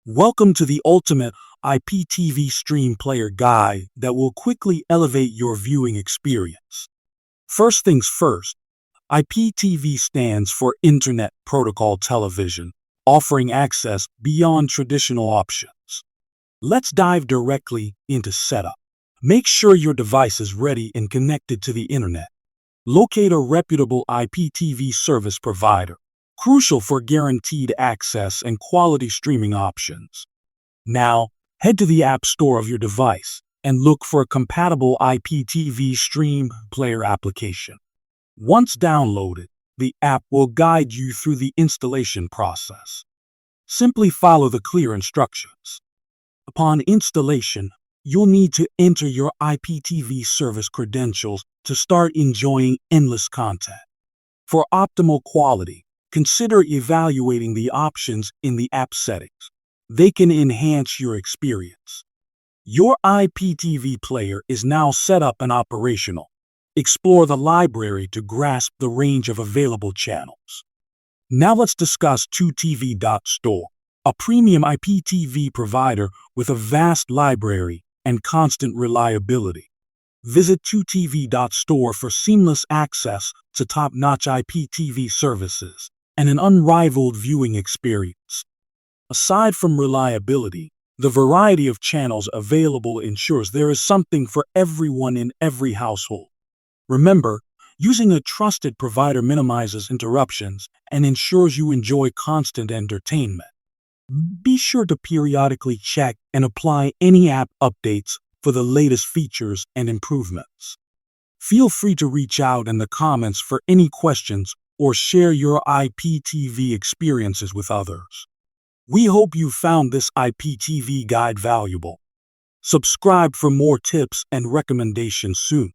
Welcome to the ultimate IPTV Stream Player guide that will quickly elevate your viewing experience. First things first, IPTV stands for Internet Protocol Television, offering access beyond traditional options. Let's dive directly into setup. Make sure your device is ready and connected to the Internet. Locate a reputable IPTV service provider, crucial for guaranteed access and quality streaming options. Now, head to the App Store of your device and look for a compatible IPTV Stream Player application. Once downloaded, the app will guide you through the installation process. Simply follow the clear instructions. Upon installation, you'll need to enter your IPTV service credentials to start enjoying endless content. For optimal quality, consider evaluating the options in the app settings. They can enhance your experience. Your IPTV player is now set up and operational. Explore the library to grasp the range of available channels. Now let's discuss 2TV.store, a premium IPTV provider with a vast library and constant reliability. Visit 2TV.store for seamless access to top-notch IPTV services and an unrivaled viewing experience. Aside from reliability, the variety of channels available ensures there is something for everyone in every household. Remember, using a trusted provider minimizes interruptions and ensures you enjoy constant entertainment. Be sure to periodically check and apply any app updates for the latest features and improvements. Feel free to reach out in the comments for any questions or share your IPTV experiences with others. We hope you found this IPTV guide valuable. Subscribe for more tips and recommendations soon.